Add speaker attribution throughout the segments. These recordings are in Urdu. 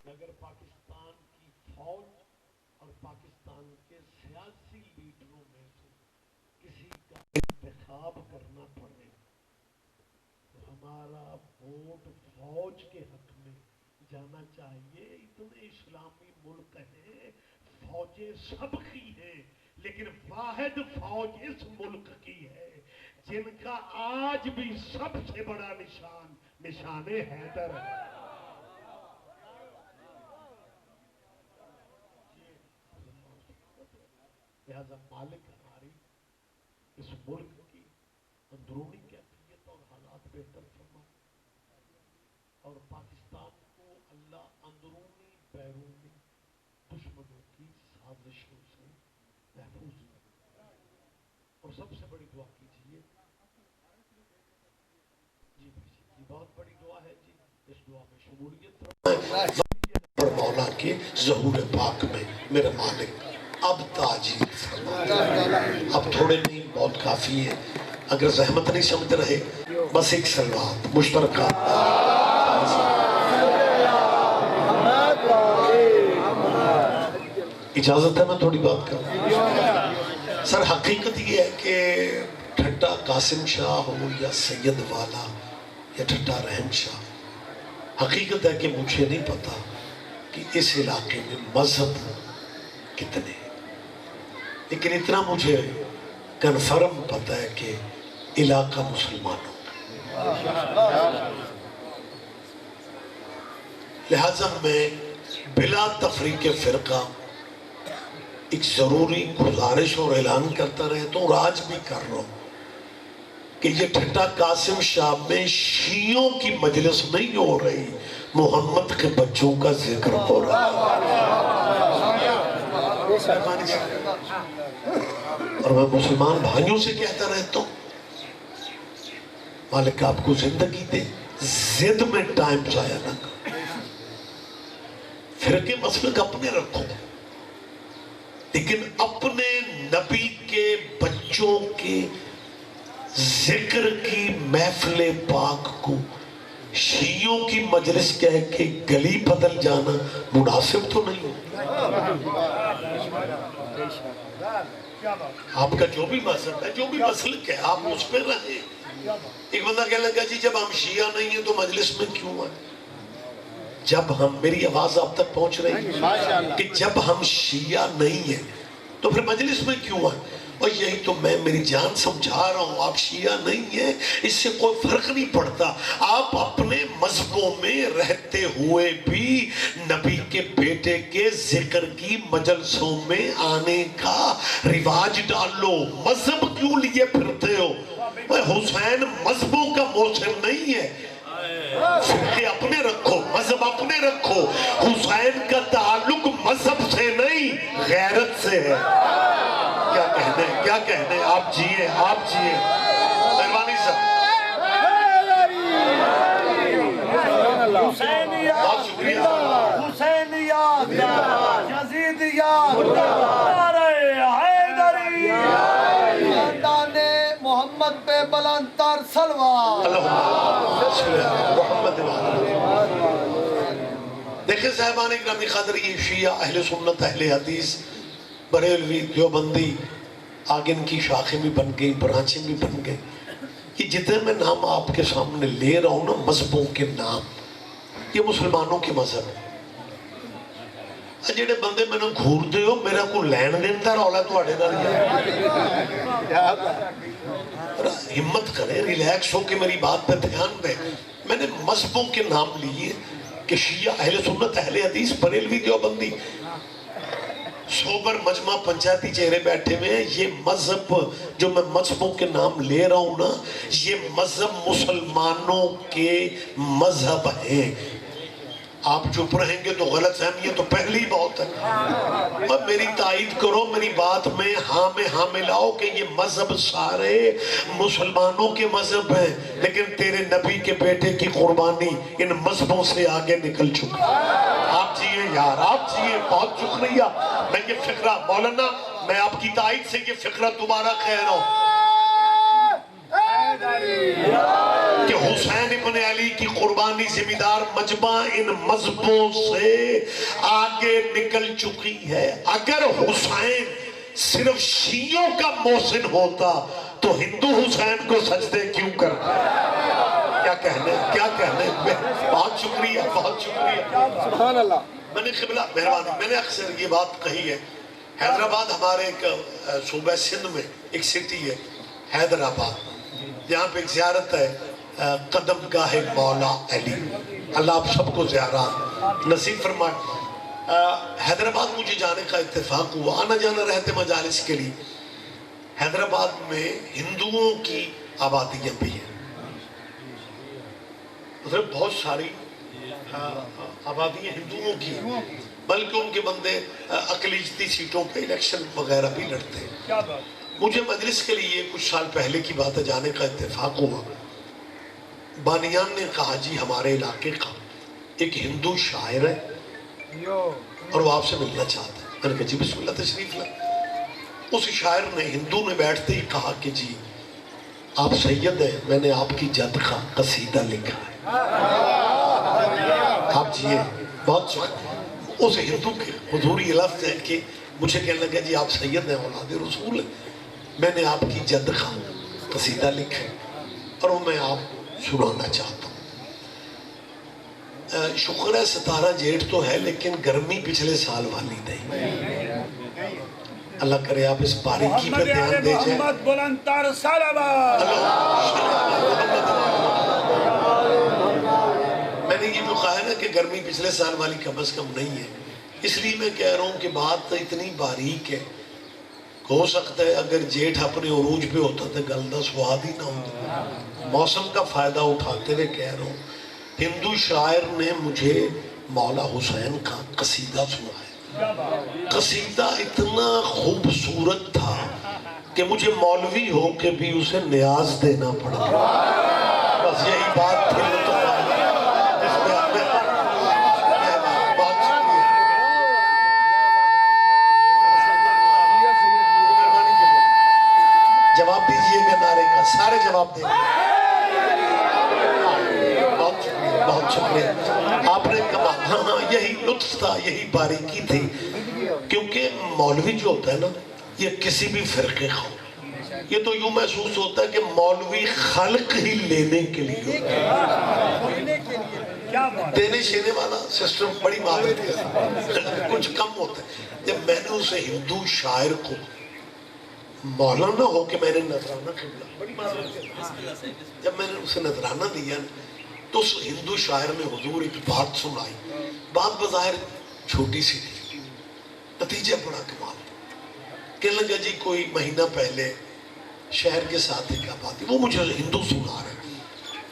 Speaker 1: اگر پاکستان کی فوج اور پاکستان کے سیاسی لیڈروں میں سے کسی کا انتخاب کرنا پڑے تو ہمارا ووٹ فوج کے حق میں جانا چاہیے. اتنے اسلامی ملک ہیں, فوجیں سب کی ہیں, لیکن واحد فوج اس ملک کی ہے جن کا آج بھی سب سے بڑا نشان حیدر ہے. لہذا مالک ہماری اس ملک کی اندرونی کیفیت اور حالات بہتر فرمائے اور پاکستان کو اللہ اندرونی بیرونی دشمنوں کی سازشوں سے محفوظ کرے. اور سب سے بڑی دعا کیجیے جی بہت بڑی دعا ہے جی, اس دعا میں شمولیت فرمائے مولا کے ظہور پاک میں. میرا مالک اب تاجیل فرمائے. اب تھوڑے نہیں, بہت کافی ہے. اگر زحمت نہیں سمجھ رہے بس ایک صلوات مشترکہ. اجازت ہے میں تھوڑی بات کروں؟ سر حقیقت یہ ہے کہ ٹھٹا قاسم شاہ ہو یا سید والا یا ٹھٹا رحم شاہ, حقیقت ہے کہ مجھے نہیں پتا کہ اس علاقے میں مذہب کتنے, لیکن اتنا مجھے کنفرم پتا ہے کہ علاقہ مسلمانوں کا. لہذا میں بلا تفریق فرقہ ایک ضروری گزارش اور اعلان کرتا رہتا ہوں اور آج بھی کر رہا ہوں کہ یہ ٹھٹا قاسم شاہ میں شیعوں کی مجلس نہیں ہو رہی, محمد کے بچوں کا ذکر ہو رہا ہے. اور میں مسلمان بھائیوں سے کہتا رہتا ہوں مالک آپ کو زندگی دے, زد میں ٹائم ضائع نہ کرو. فرقے مسلک اپنے رکھو, لیکن اپنے نبی کے بچوں کے ذکر کی محفل پاک کو شیعوں کی مجلس کہہ کے گلی بدل جانا مناسب تو نہیں. آپ کا جو بھی مذہب ہے, جو بھی مسلک ہے, آپ اس پہ رہیں. ایک بندہ کہنے لگا جی جب ہم شیعہ نہیں ہیں تو مجلس میں کیوں ہیں؟ جب ہم, میری آواز آپ تک پہنچ رہی ہے کہ جب ہم شیعہ نہیں ہیں تو پھر مجلس میں کیوں ہیں؟ اور یہی تو میں میری جان سمجھا رہا ہوں. آپ شیعہ نہیں ہیں, اس سے کوئی فرق نہیں پڑتا. آپ اپنے مذہبوں میں رہتے ہوئے بھی نبی کے بیٹے کے ذکر کی مجلسوں میں آنے کا رواج ڈالو. مذہب کیوں لیے پھرتے ہو؟ حسین مذہبوں کا موسم نہیں ہے. فرقے اپنے رکھو, مذہب اپنے رکھو. حسین کا تعلق مذہب سے نہیں غیرت سے ہے. کیا کہنے آپ جیئے, آپ جیئے. مہربانی صاحب, بہت شکریہ.
Speaker 2: حسینیات یزیدیات خاندان محمد پہ بلند تر صلوات.
Speaker 1: دیکھیں صاحبان اکرامی قدر, یہ شیعہ اہل سنت اہل حدیث بریلوی دیوبندی آگے ان کی شاخیں بھی بن گئی, برانچیں بھی بن گئی. یہ جتنے میں نام آپ کے سامنے لے رہا ہوں نا, مذہبوں کے نام, یہ مسلمانوں کے مذہب ہے. جڑے بندے میں نے گھور دے ہو, میرا کو لین دینتا رولا تو اڑے نہ ہمت کرے, ریلیکس ہو کے میری بات پہ دھیان دے. میں نے مذہبوں کے نام لیے کہ شیعہ اہل سنت اہل حدیث بریلوی دیوبندی سوبر مجمع پنچایتی چہرے بیٹھے ہوئے ہیں. یہ مذہب جو میں مذہبوں کے نام لے رہا ہوں نا, یہ مذہب مسلمانوں کے مذہب ہیں. آپ چپ رہیں گے تو غلط فہمی ہے تو پہلی بہت ہے. اور میری تائید کرو, میری بات میں ہاں ملاؤ کہ یہ مذہب سارے مسلمانوں کے مذہب ہیں, لیکن تیرے نبی کے بیٹے کی قربانی ان مذہبوں سے آگے نکل چکا. آپ جیئے یار, آپ جیئے, بہت شکریہ. میں یہ فقرہ مولانا, میں آپ کی تائید سے یہ فقرہ دوبارہ کہہ رہا ہوں کہ حسین ابن علی کی قربانی ذمہ دار مجمع ان مذہبوں سے آگے نکل چکی ہے. اگر حسین صرف شیعوں کا محسن ہوتا تو ہندو حسین کو سجدے کیوں کرتے؟ کیا کہنے بہت شکریہ
Speaker 2: سبحان اللہ.
Speaker 1: میں نے قبلہ مہربانی میں نے اکثر یہ بات کہی ہے. حیدرآباد ہمارے ایک صوبہ سندھ میں ایک سٹی ہے حیدرآباد, یہاں پہ ایک زیارت ہے قدم گاہ مولا علی. اللہ آپ سب کو زیارات نصیب فرمائے. حیدرآباد مجھے جانے کا اتفاق ہوا, آنا جانا رہتے مجالس کے لیے. حیدرآباد میں ہندوؤں کی آبادیاں بھی ہیں, مطلب بہت ساری آبادیاں ہندوؤں کی, بلکہ ان کے بندے اقلیتی سیٹوں پہ الیکشن وغیرہ بھی لڑتے ہیں. مجھے مجلس کے لیے کچھ سال پہلے کی بات ہے جانے کا اتفاق ہوا. بانیان نے کہا جی ہمارے علاقے کا ایک ہندو شاعر ہے اور وہ آپ سے ملنا چاہتا ہے. میں نے کہا جی بسم اللہ تشریف لائیں. اس شاعر نے ہندو نے بیٹھتے ہی کہا کہ جی آپ سید ہیں, میں نے آپ کی جد کا قصیدہ لکھا ہے. آپ جی بہت شکریہ. اس ہندو کے حضور یہ لفظ ہے کہ مجھے کہنے لگا جی آپ سید ہیں اولاد رسول ہیں, میں نے آپ کی جد کا قصیدہ لکھا ہے اور وہ میں آپ سنانا چاہتا ہوں. شکر ہے ستارہ جیٹھ تو ہے لیکن گرمی پچھلے سال والی نہیں. اللہ کرے آپ اس باریکی پہ دھیان دے جائیں.
Speaker 3: محمد بلندتر صلوات.
Speaker 1: میں نے یہ جو کہا ہے نا کہ گرمی پچھلے سال والی کم از کم نہیں ہے, اس لیے میں کہہ رہا ہوں کہ بات اتنی باریک ہے. ہو سکتا ہے اگر جیٹھ اپنے عروج پہ ہوتا تو گلدہ سواد ہی نہ ہوتا. موسم کا فائدہ اٹھاتے ہوئے کہہ رہا ہوں, ہندو شاعر نے مجھے مولا حسین کا قصیدہ سنایا. قصیدہ اتنا خوبصورت تھا کہ مجھے مولوی ہو کے بھی اسے نیاز دینا پڑا. بس یہی بات تھی. جواب دیجئے گا نعرے کا, سارے جواب دیں گے. بہت شکریہ. آپ نے کہا ہاں یہی لطف تھا, یہی باریکی تھی. کیونکہ مولوی جو ہوتا ہے نا یہ کسی بھی فرقے کا ہو, یہ تو یوں محسوس ہوتا ہے کہ مولوی خلق ہی لینے کے لیے ہوتا ہے. دینے شینے والا سسٹم بڑی معذرت ہے, کچھ کم ہوتا ہے. جب میں نے اسے ہندو شاعر کو مولانا ہو کے میں نے نذرانہ قبلہ, بڑی معذرت ہے, جب میں نے اسے نذرانہ دیا تو اس ہندو شاعر نے حضور ایک بات سنائی. بات بظاہر چھوٹی سی تھی, نتیجہ بڑا کمال. کہنے لگا جی کوئی مہینہ پہلے شہر کے ساتھ ایک آبادی, وہ مجھے ہندو سنا رہے,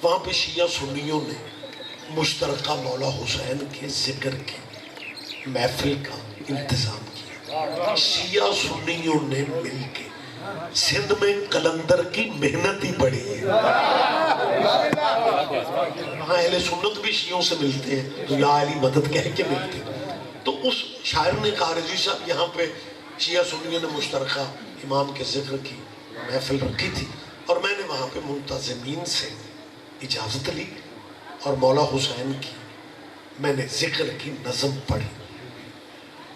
Speaker 1: وہاں پہ شیعہ سنیوں نے مشترکہ مولا حسین کے ذکر کی محفل کا انتظام کیا. شیعہ سنیوں نے مل کے سندھ میں قلندر کی محنت ہی بڑھی ہے. وہاں اہل سنت بھی شیعوں سے ملتے ہیں تو یا علی مدد کہہ کے ملتے ہیں. تو اس شاعر نے کہا رضوی صاحب یہاں پہ شیعہ سنیوں نے مشترکہ امام کے ذکر کی محفل رکھی تھی اور میں نے وہاں پہ منتظمین سے اجازت لی اور مولا حسین کی میں نے ذکر کی نظم پڑھی.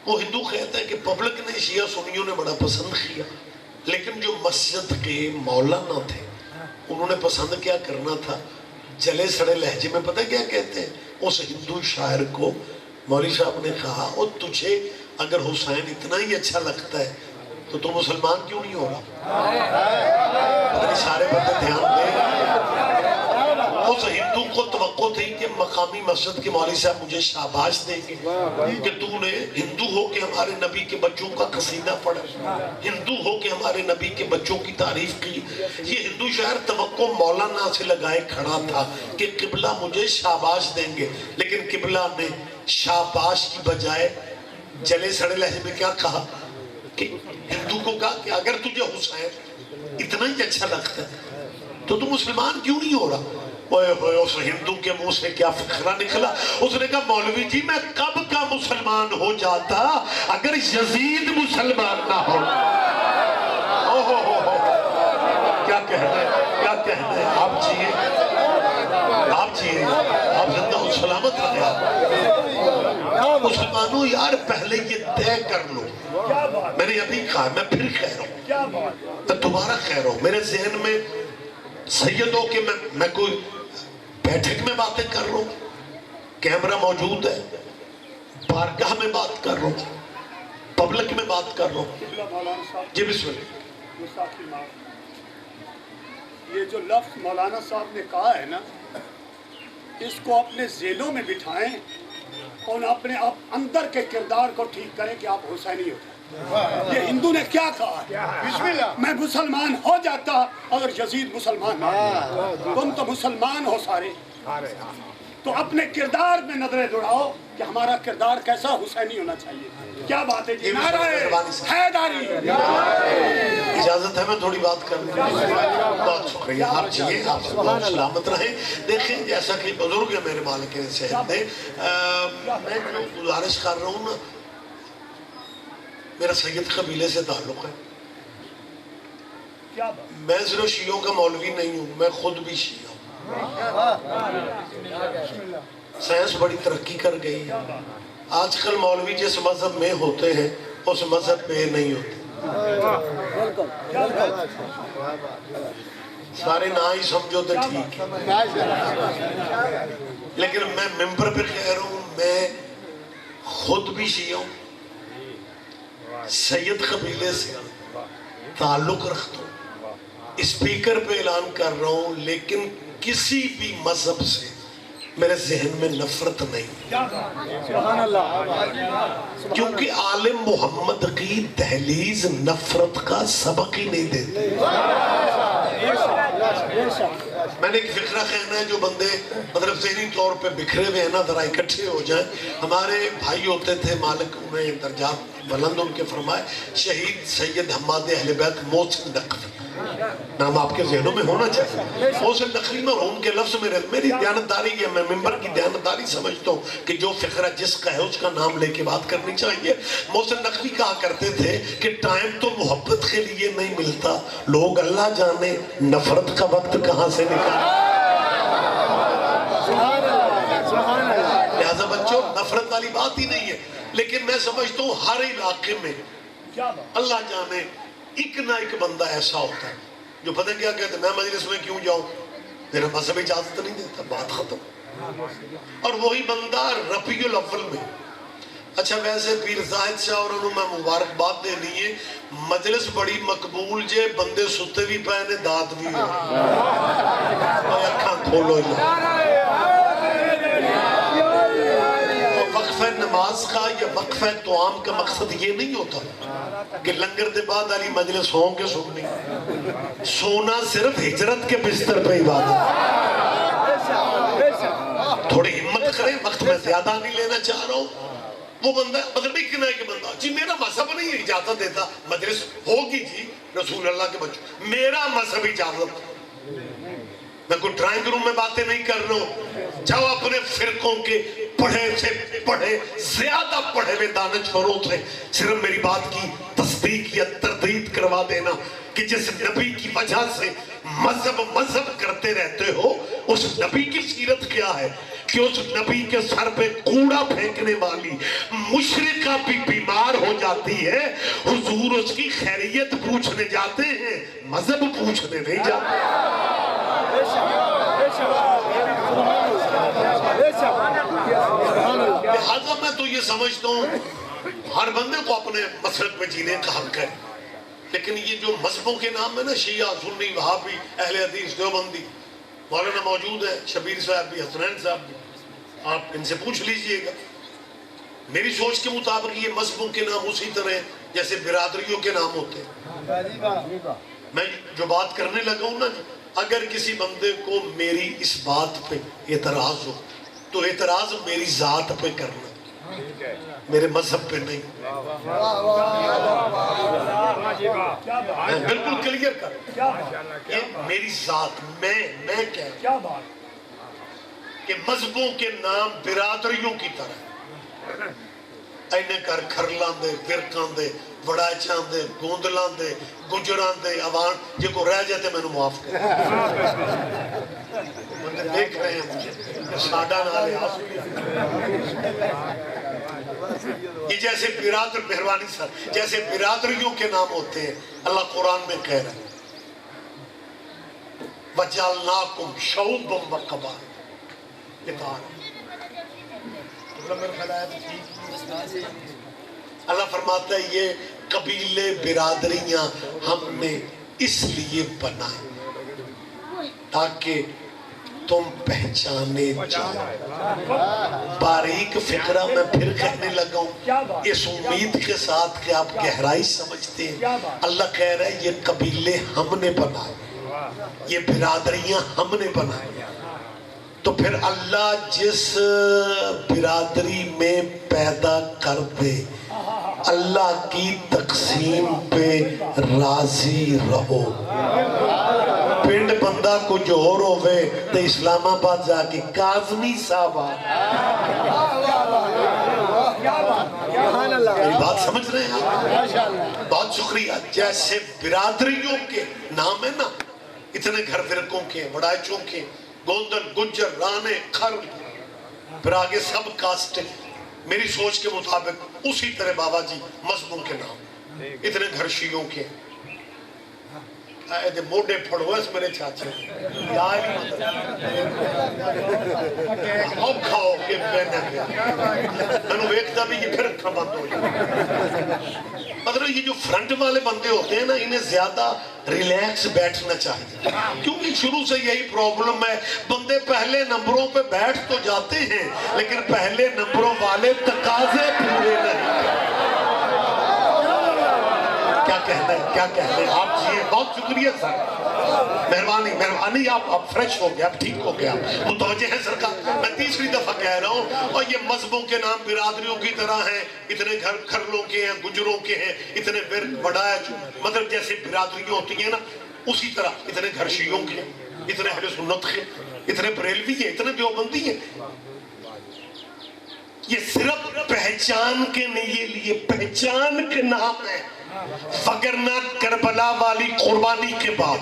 Speaker 1: وہ ہندو کہتا ہے کہ پبلک نے شیعہ سنیوں نے بڑا پسند کیا, لیکن جو مسجد کے مولانا تھے انہوں نے پسند کیا کرنا تھا, جلے سڑے لہجے میں پتہ کیا کہتے ہیں اس ہندو شاعر کو. مولوی صاحب نے کہا او تجھے اگر حسین اتنا ہی اچھا لگتا ہے تو تم مسلمان کیوں نہیں ہو رہا؟ سارے بندے دھیان دیں. اس ہندو کو توقع تھی کہ مقامی مسجد کے مولوی صاحب مجھے شاباش دیں گے کہ تو نے ہندو ہو کے ہمارے نبی کے بچوں کا قصیدہ پڑھا, ہندو ہو کے ہمارے نبی کے بچوں کی تعریف کی. یہ ہندو شاعر توقع مولانا سے لگائے کھڑا تھا کہ قبلہ مجھے شاباش دیں گے, لیکن قبلہ نے شاباش کی بجائے جلے سڑے لہجے میں کیا کہا کہ ہندو کو کہا کہ اگر تجھے حسین اتنا ہی اچھا لگتا ہے تو تم مسلمان کیوں نہیں ہو رہا؟ اس ہندو کے منہ سے کیا فقرہ نکلا. اس نے کہا مولوی جی میں کب کا مسلمان ہو جاتا اگر یزید مسلمان نہ ہو. کیا کہنا ہے آپ جیے. آپ جیے آپ زندہ و سلامت رہے مسلمانوں یار پہلے یہ طے کر لو میں نے ابھی کہا میں پھر کہہ رہا ہوں میں دوبارہ کہہ رہا ہوں میرے ذہن میں سیدوں کے میں کوئی بیٹھک میں باتیں کر رہا ہوں کیمرہ موجود ہے بارگاہ میں بات کر رہا ہوں پبلک میں بات کر رہا ہوں جی بسم اللہ
Speaker 3: یہ جو لفظ مولانا صاحب نے کہا ہے نا اس کو اپنے ذہنوں میں بٹھائیں اور اپنے آپ اندر کے کردار کو ٹھیک کریں کہ آپ حسینی ہوتے یہ ہندو نے کیا کہا بسم اللہ میں مسلمان ہو جاتا اگر یزید مسلمان نہ تم تو مسلمان ہو سارے تو اپنے کردار میں نظریں دوڑاؤ کہ ہمارا کردار کیسا حسینی ہونا چاہیے کیا بات ہے جی نعرہ حیدری
Speaker 1: اجازت ہے میں تھوڑی بات کروں بہت شکریہ آپ جیے آپ بہت سلامت رہیں دیکھیں جیسا کہ بزرگ ہے میرے مالک صحت نے میں گزارش کر رہا ہوں نا میرا سید قبیلے سے تعلق ہے میں صرف شیعوں کا مولوی نہیں ہوں میں خود بھی شیعہ ہوں سائنس بڑی ترقی کر گئی ہے آج کل مولوی جس مذہب میں ہوتے ہیں اس مذہب پہ نہیں ہوتے سارے نہ ہی سمجھو تو ٹھیک ہے لیکن میں ممبر پہ کہہ رہا ہوں میں خود بھی شیعہ ہوں سید قبیلے سے تعلق رکھتا ہوں اسپیکر پہ اعلان کر رہا ہوں لیکن کسی بھی مذہب سے میرے ذہن میں نفرت نہیں کیونکہ عالم محمد کی دہلیز نفرت کا سبق ہی نہیں دیتے میں نے ایک فقرہ کہنا ہے جو بندے مطلب ذہنی طور پہ بکھرے ہوئے ہیں نا ذرا اکٹھے ہو جائیں ہمارے بھائی ہوتے تھے مالک انہیں درجات بلند ان کے فرمائے شہید سید حماد اہل بیت محسن نقوی نام آپ کے ذہنوں میں ہونا چاہیے محسن نقوی میں ان کے لفظ میری دیانتداری ہے میں ممبر کی دیانتداری سمجھتا ہوں کہ جو فقرہ جس کا ہے اس کا نام لے کے بات کرنی چاہیے محسن نقوی کہا کرتے تھے کہ ٹائم تو محبت کے لیے نہیں ملتا لوگ اللہ جانے نفرت کا وقت کہاں سے نکالا لہذا بچوں نفرت والی بات ہی نہیں ہے لیکن میں سمجھتا ہوں ہر علاقے میں اللہ جانے ایک نہ ایک بندہ ایسا ہوتا ہے جو پتہ کیا کہتے ہیں میں مجلس میں کیوں جاؤں میرا مذہب اجازت نہیں دیتا بات ختم اور وہی بندہ ربیع الاول میں اچھا ویسے پیر زاہد شاہ اور انہوں میں مبارکباد دینی ہے مجلس بڑی مقبول جے بندے ستے بھی پہنے دات بھی ہو اکھاں کھولو وقفہ نماز کا یا وقفہ توام کا مقصد یہ نہیں ہوتا کہ لنگر دے بعد علی مجلس ہوں کے سننی سونا صرف ہجرت کے بستر پہ عبادت تھوڑی ہمت کریں وقت میں زیادہ نہیں لینا چاہ رہا ہوں وہ بندہ مطلب ایک نہ ایک بندہ جی میرا مذہب نہیں اجازت دیتا مجلس ہوگی جی رسول اللہ کے بچوں میرا مذہب اجازت میں کوئی ڈرائنگ روم میں باتیں نہیں کر رہا ہوں جاؤ اپنے فرقوں کے پڑھے سے پڑھے زیادہ پڑھے ہوئے دانشوروں سے صرف میری بات کی تصدیق یا تردید کروا دینا کہ جس نبی کی وجہ سے مذہب کرتے رہتے ہو اس نبی کی سیرت کیا ہے کہ اس نبی کے سر پہ کوڑا پھینکنے والی مشرکہ بھی بیمار ہو جاتی ہے حضور اس کی خیریت پوچھنے جاتے ہیں مذہب پوچھنے نہیں جاتے لہذا میں تو یہ سمجھتا ہوں ہر بندے کو اپنے مسلک میں جینے کا حق ہے لیکن یہ جو مذہبوں کے نام میں نا شیعہ سنی وہابی اہل حدیث دیوبندی مولانا موجود ہے شبیر صاحب بھی حسنین صاحب بھی آپ ان سے پوچھ لیجئے گا میری سوچ کے مطابق یہ مذہبوں کے نام اسی طرح جیسے برادریوں کے نام ہوتے ہیں میں جو بات کرنے لگا ہوں نا اگر کسی بندے کو میری اس بات پہ اعتراض ہو تو اعتراض میری ذات پہ کرنا میرے مذہب پہ نہیں میں بالکل کلیئر کر میری ذات میں کیا کہ مذہبوں کے نام برادریوں کی طرح اینے کر کھرلاں دے ورکاں دے وڑاچاں دے گوندلاں دے گجراں دے عوان جے کو رہ جاتے میں نے معاف کر بندے دیکھ رہے ہیں مجھے ساڈا نالے آسو یہ جیسے برادر مہربانی سر جیسے برادریوں کے نام ہوتے ہیں اللہ قرآن میں کہہ رہا ہے وَجَعَلْنَاكُمْ شَعُوبًا وَقَبَائِلَ اللہ فرماتا ہے یہ قبیلے برادریاں ہم نے اس لیے بنائے تاکہ تم پہچانے جاؤ. باریک فکرہ میں پھر کہنے لگا ہوں اس امید کے ساتھ کہ آپ گہرائی سمجھتے ہیں. اللہ کہہ رہا ہے یہ قبیلے ہم نے بنائے یہ برادریاں ہم نے بنائے. تو پھر اللہ جس برادری میں پیدا کر دے اللہ کی تقسیم پہ راضی رہو. پنڈ بندہ کچھ اور ہوئے تو اسلام آباد جا کے کاظمی صاحب میری بات سمجھ رہے ہیں آپ؟ بہت شکریہ. جیسے برادریوں کے نام ہے نا اتنے گھر فرقوں کے وڑائچوں کے گوندل گجر رانے کھر پھر آگے سب کاسٹیں میری سوچ کے مطابق اسی طرح بابا جی مذہبوں کے نام اتنے گھر شیعوں کے ایدے موڈے پھڑو اس میرے چاچے یا علی مطلب کھاؤ کہ بہنے گیا میں نے ویکتا بھی یہ پھر رکھا بند ہو جائے. مطلب یہ جو فرنٹ والے بندے ہوتے ہیں نا انہیں زیادہ ریلیکس بیٹھنا چاہیے کیونکہ شروع سے یہی پرابلم ہے بندے پہلے نمبروں پہ بیٹھ تو جاتے ہیں لیکن پہلے نمبروں والے تقاضے پورے نہیں. کیا کہنا ہے کیا کہنا ہے آپ جیئے بہت شکریہ سر مہربانی آپ فریش ہو گئے آپ ٹھیک ہو گئے آپ متوجہ ہیں سرکار. میں تیسری دفعہ کہہ رہا ہوں اور یہ مذہبوں کے نام برادریوں کی طرح ہیں اتنے گھر کھرلوں کے ہیں گجروں کے ہیں اتنے ورک وڑائچ مطلب جیسے برادریوں ہوتی ہیں نا اسی طرح اتنے گھر شیعوں کے اتنے اہل سنت کے اتنے بریلوی ہیں اتنے دیوبندی ہیں. یہ صرف پہچان کے نہیں یہ پہچان کے نام ہے وگرنہ کربلا والی قربانی کے بعد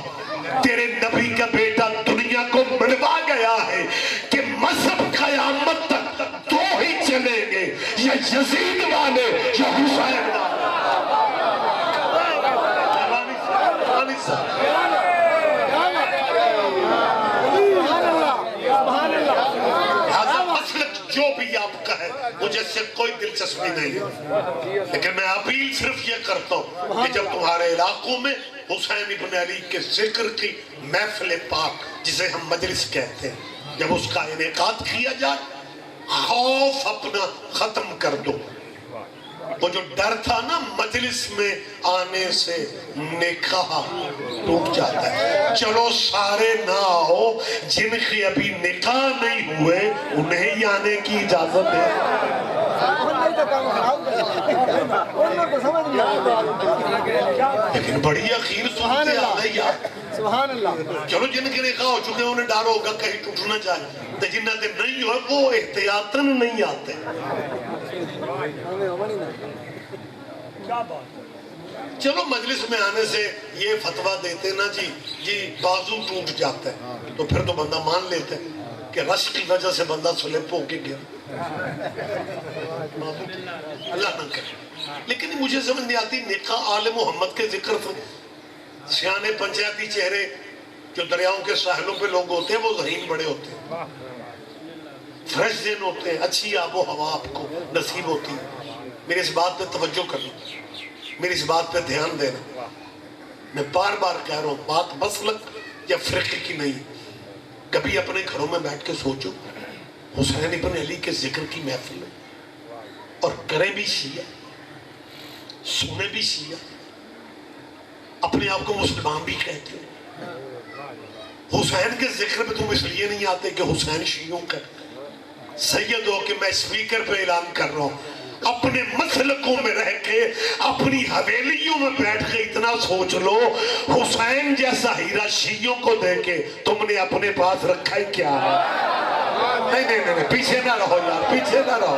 Speaker 1: تیرے نبی کا بیٹا دنیا کو بڑھوا گیا ہے کہ مذہب قیامت تک دو ہی چلیں گے یا یزید والے یا حسین جو بھی آپ کا ہے مجھے سے کوئی دلچسپی نہیں ہے لیکن میں اپیل صرف یہ کرتا ہوں کہ جب تمہارے علاقوں میں حسین ابن علی کے ذکر کی محفل پاک جسے ہم مجلس کہتے ہیں جب اس کا انعقاد کیا جائے خوف اپنا ختم کر دو. وہ جو ڈر تھا نا مجلس میں آنے سے نکاح ٹوٹ جاتا ہے. چلو سارے نہ آؤ جن کے ابھی نکاح نہیں ہوئے انہیں ہی آنے کی اجازت ہے. لیکن بڑی اخیر سنتے آنے یار چلو جن کے نکاح ہو چکے انہیں ڈر ہوگا کہیں ٹوٹ نہ جائے تو جنہ دن نہیں ہوئے وہ احتیاطاً نہیں آتے. چلو مجلس میں آنے سے یہ فتویٰ دیتے نا جی بازو ٹوٹ جاتا ہے تو پھر تو بندہ مان لیتا ہے کہ رش کی وجہ سے بندہ سلپ ہو کے گیا اللہ نہ کرے. لیکن مجھے سمجھ نہیں آتی نکاح آل محمد کے ذکر سے سیانے پنچایتی چہرے جو دریاؤں کے ساحلوں پہ لوگ ہوتے ہیں وہ ذہین بڑے ہوتے ہیں فریش ذہن ہوتے ہیں اچھی آب و ہوا آپ کو نصیب ہوتی ہے. میری اس بات پہ توجہ کرنا میری اس بات پہ دھیان دینا. میں بار بار کہہ رہا ہوں بات مسلک یا فرقے کی نہیں. کبھی اپنے گھروں میں بیٹھ کے سوچو حسین ابن علی کے ذکر کی محفل میں اور کریں بھی شیعہ سنے بھی شیعہ اپنے آپ کو مسلمان بھی کہتے ہو. حسین کے ذکر پہ تم اس لیے نہیں آتے کہ حسین شیعوں کا سید ہو کہ میں اسپیکر پہ اعلان کر رہا ہوں. اپنے مسلکوں میں رہ کے اپنی حویلیوں میں بیٹھ کے اتنا سوچ لو حسین جیسا ہیرا شیعوں کو دے کے تم نے اپنے پاس رکھا ہی کیا ہے. نہیں پیچھے نہ رہو یار پیچھے نہ رہو.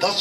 Speaker 1: 10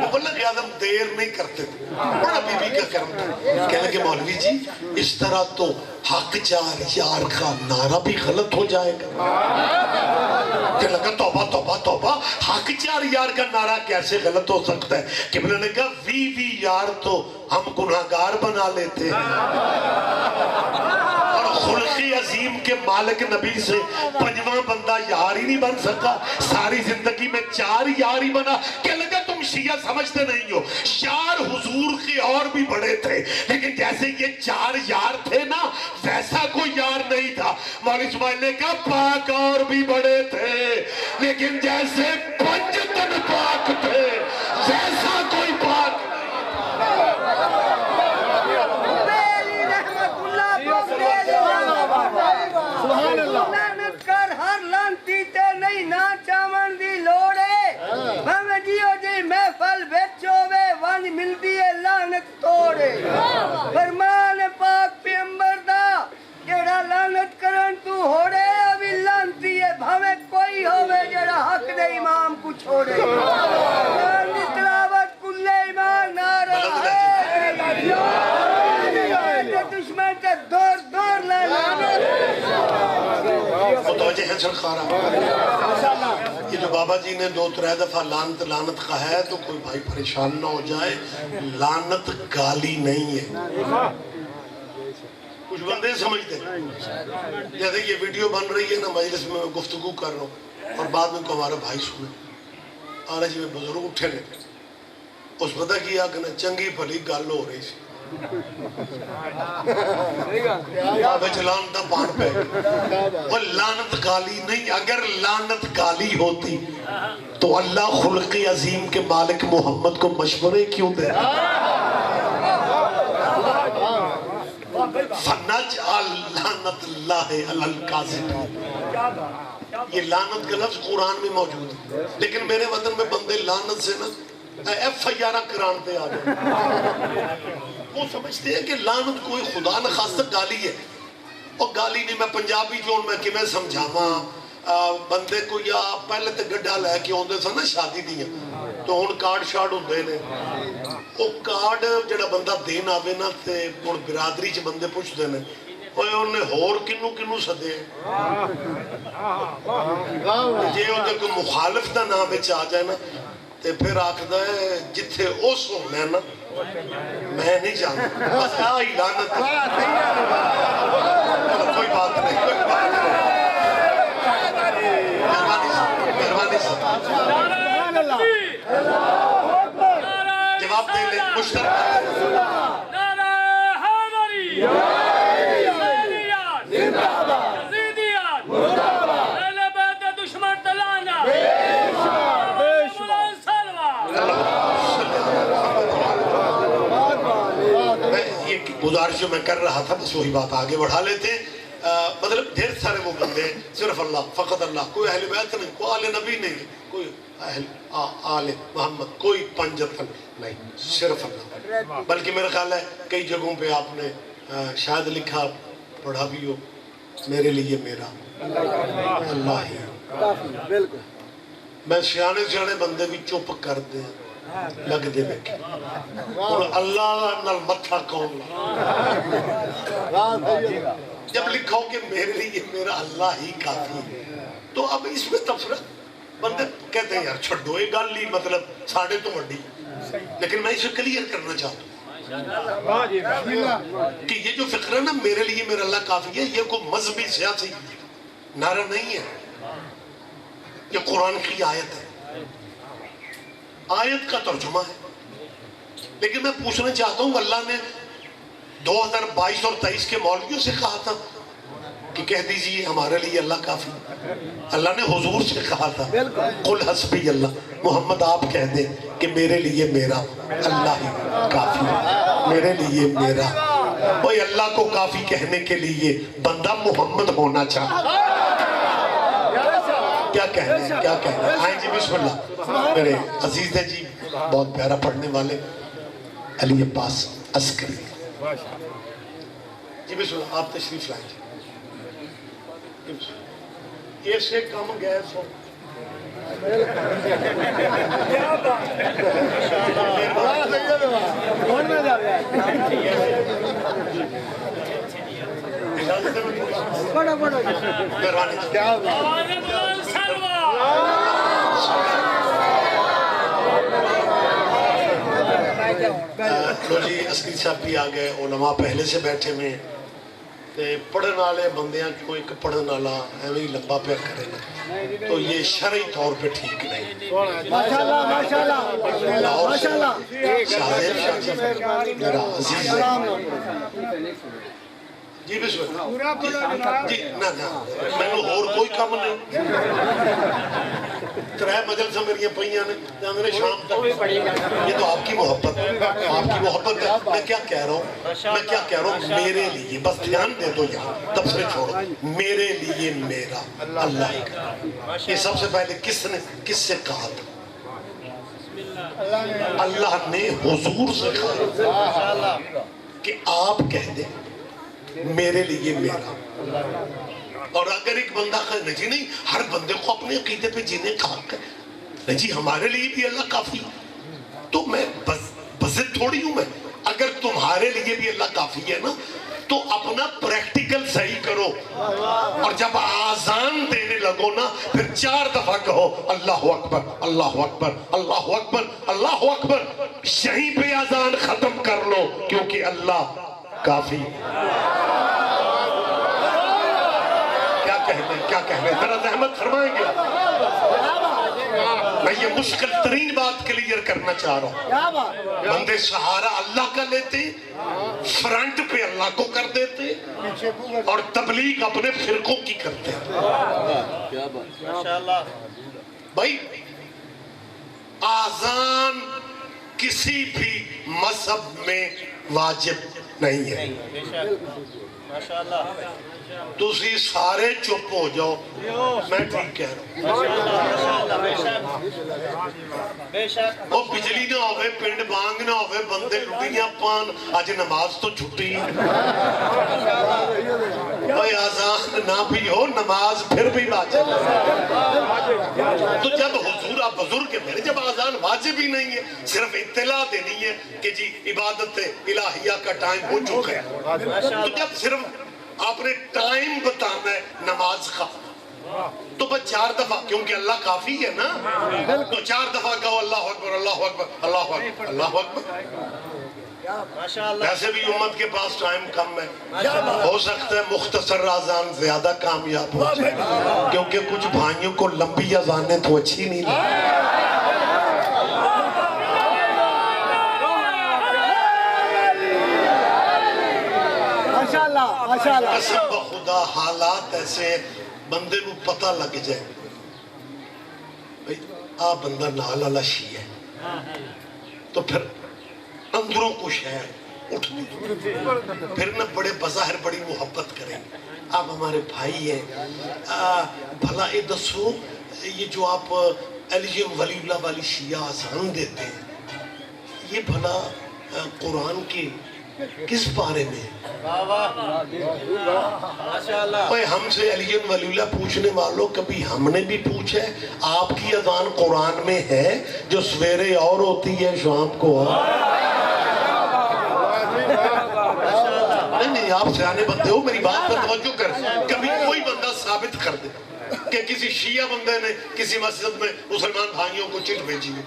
Speaker 1: مبلغ اعظم دیر نہیں کرتے تھے, بڑا بی بی کا کرم تھا. کہنے لگے مولوی جی اس طرح تو حق چار یار کا نعرہ بھی غلط ہو جائے گا. کہنے لگا توبہ توبہ توبہ, حق چار یار کا نعرہ کیسے غلط ہو سکتا ہے؟ قبلہ نے کہا وی یار تو ہم گناہگار بنا لیتے ہیں, اور خلقی عظیم کے مالک نبی سے پنجواں بندہ یار ہی نہیں بن سکا, ساری زندگی میں چار یار ہی بنا. کہنے لگا تم شیعہ سمجھتے نہیں ہو, یار حضور کے اور بھی بڑے تھے, لیکن جیسے یہ چار یار تھے نا ویسا کوئی یار نہیں تھا. مولوی اسماعیل نے کہا پاک اور بھی بڑے تھے, لیکن جیسے پنجتن پاک تھے ویسا کوئی پاک نہیں.
Speaker 2: محنت کر ہر لانتی تے نہیں نہ چاون دی لوڑے, بھاویں جیو جی محفل وچ ہووے ونج ملدی ہے لعنت توڑے. فرمان پاک پیغمبر دا جیڑا لعنت کرن تو ہوڑے ابھی لانتی ہے, بھاویں کوئی ہووے جیڑا حق دے امام کو چھوڑے. قرآن دی تلاوت کل ایمان نعرہ ہے دشمن تے دور دور لعنت.
Speaker 1: متوجہ ہیں سرکارہ, یہ جو بابا جی نے 2-3 دفعہ لعنت لعنت کہا ہے تو کوئی بھائی پریشان نہ ہو جائے, لعنت گالی نہیں ہے. کچھ بندے سمجھتے ہیں جیسے یہ ویڈیو بن رہی ہے نا, مجلس میں گفتگو کر رہا ہوں اور بعد میں کو ہمارا بھائی سنے آرہ جی میں بزرگ اٹھے لے, اس پتہ کیا کہ نا چنگی بھلی گل ہو رہی سی, بابے چلان دا پان پہ وہ لعنت گالی نہیں. اگر لعنت گالی ہوتی تو اللہ خلقی عظیم کے مالک محمد کو مشورے کیوں دے؟ فَنَجْعَلْ لَعْنَتَ اللَّهِ عَلَى الْكَاذِبِينَ. یہ لعنت کا لفظ قرآن میں موجود ہے, لیکن میرے وطن میں بندے لعنت سے نا ایف آئی آر کران پہ آ گئے. وہ سمجھتے ہیں کہ لعنت کوئی خدا نخواستہ گالی ہے, اور گالی نہیں. میں پنجابی جو میں کہ میں سمجھاواں بندے کو, یا پہلے تے گڈھا لے کے آندے سن نا شادی دیاں تو ہن کارڈ شارڈ ہوندے نے, وہ کارڈ جڑا بندہ دین آوے نا تے ہن برادری چ بندے پوچھدے نے اوے انہیں ہور کنوں کنوں سدے جے اودے کوئی مخالف دا نام وچ آ جائے نا تے پھر آکھدا ہے جتھے او سونا ہے نا میں نہیں جانتا, بس آئی لعنت. کوئی بات نہیں, کوئی بات نہیں, مہربانی سے جواب دے لیں مشترک. گزارش جو میں کر رہا تھا بس وہی بات آگے بڑھا لیتے ہیں. مطلب ڈھیر سارے وہ بندے ہیں, صرف اللہ, فقط اللہ, کوئی اہل بیت نہیں, کوئی آل نبی نہیں, کوئی اہل آل محمد, کوئی پنجتن نہیں, صرف اللہ. بلکہ میرا خیال ہے کئی جگہوں پہ آپ نے شاید لکھا پڑھا بھی ہو, میرے لیے میرا اللہ ہی. میں سیانے بندے بھی چپ کر دیں لگ دے بیٹھے اور اللہ نال متھا کون جب لکھو کہ میرے لیے میرا اللہ ہی کافی ہے, تو اب اس میں تفرق بندے کہتے ہیں یار چھڑو یہ گل ہی مطلب ساڑھے تو وڈی, لیکن میں اسے کلیئر کرنا چاہتا ہوں کہ یہ جو فکر ہے نا میرے لیے میرا اللہ کافی ہے, یہ کوئی مذہبی سیاسی نعرہ نہیں ہے, یہ قرآن کی آیت ہے, آیت کا ترجمہ ہے. لیکن میں پوچھنا چاہتا ہوں اللہ نے 2022 اور 23 کے مولویوں سے کہا تھا کہ کہہ دیجئے ہمارے لیے اللہ کافی. اللہ نے حضور سے کہا تھا قل حسبی اللہ, محمد آپ کہہ دیں کہ میرے لیے میرا اللہ ہی کافی ہے, میرے لیے میرا. وہی اللہ کو کافی کہنے کے لیے بندہ محمد ہونا چاہتا. کیا کہنا ہے, کیا کہنا ہے؟ آئیں جی بسم اللہ. میرے عزیز ہیں جی, بہت پیارا پڑھنے والے علی عباس عسکری جی, بسم اللہ آپ تشریف لائیں جی. یہ سے کم گیس ہو
Speaker 2: بڑا بڑا
Speaker 1: مہربانی لو جی اسکری صاحب بھی آ گئے علماء پہلے سے بیٹھے ہوئے ہیں تے پڑھن والے بندیاں کیوں ایک پڑھن والا ایویں ہی لمبا پیا کرے گا تو یہ شرعی طور پہ ٹھیک نہیں
Speaker 2: ماشاءاللہ ماشاءاللہ ماشاءاللہ
Speaker 1: شاہزیب میرا عزیز ہے جی بسم اللہ جی نہ میں نے اور کوئی کام نہیں ترہ مجلسیں میری پہیاں نے جاندے نے شام تک یہ تو آپ کی محبت ہے میں کیا کہہ رہا ہوں میرے لیے بس دھیان دے دو یہاں تبصرے چھوڑو میرے لیے میرا اللہ ہی کا یہ سب سے پہلے کس سے کہا تھا اللہ نے حضور سے کہا کہ آپ کہہ دیں میرے لیے میرا اور اگر ایک بندہ کہے جی نہیں ہر بندے کو اپنے عقیدے پہ جینے کا حق ہے جی ہمارے لیے بھی اللہ کافی تو میں بزد تھوڑی ہوں میں اگر تمہارے لیے بھی اللہ کافی ہے نا تو اپنا پریکٹیکل صحیح کرو اور جب آزان دینے لگو نا پھر 4 دفعہ کہو اللہ اکبر اللہ اکبر اللہ اکبر اللہ اکبر یہیں پہ آزان ختم کر لو کیونکہ اللہ کافی کیا کہنے ذرا زحمت فرمائیں گے میں یہ مشکل ترین بات کلیئر کرنا چاہ رہا ہوں بندے سہارا اللہ کا لیتے فرنٹ پہ اللہ کو کر دیتے اور تبلیغ اپنے فرقوں کی کرتے بھائی آزان کسی بھی مذہب میں واجب نہیں ہے تسی سارے چپ ہو جاؤ میں ٹھیک کہہ رہا ہوں وہ بجلی نہ ہوئے پنڈ بانگ نہ ہوئے بندے لٹیاں پان آج نماز تو چھٹی بھائی آزان نہ بھی ہو نماز پھر بھی واجب تو جب حضور آپ بزرگ کے میرے جب آزان واجب ہی نہیں ہے صرف اطلاع دینی ہے کہ جی عبادت الہیہ کا ٹائم ہو چکا ہے تو جب صرف آپ نے ٹائم بتانا ہے نماز کا تو بس 4 دفعہ کیونکہ اللہ کافی ہے نا تو 4 دفعہ کہو اللہ اکبر اللہ اکبر اللہ اکبر اللہ اکبر ویسے بھی امت کے پاس ٹائم کم ہے ہو سکتا ہے مختصر آزان زیادہ کامیاب ہو جائے کیونکہ کچھ بھائیوں کو لمبی آزانیں تو اچھی نہیں لگتی قسم بخدا حالات ایسے بندے کو پتہ لگ جائے آ بندہ نال والا شیعہ ہے تو پھر اندروں کو شہر اٹھنے پھر نہ بڑے بظاہر بڑی محبت کریں آپ ہمارے بھائی ہیں بھلا یہ دسو یہ جو آپ علی ولی اللہ والی شیعہ آزان دیتے ہیں یہ بھلا قرآن کی کس بارے میں ہم سے علی ولی اللہ پوچھنے والوں کبھی ہم نے بھی پوچھا ہے آپ کی اذان قرآن میں ہے جو سویرے اور ہوتی ہے شام کو نہیں آپ سیانے بندے ہو میری بات پر توجہ کر کبھی کوئی بندہ ثابت کر دے کہ کسی شیعہ بندے نے کسی مسجد میں مسلمان بھائیوں کو چٹھ بھیجی ہے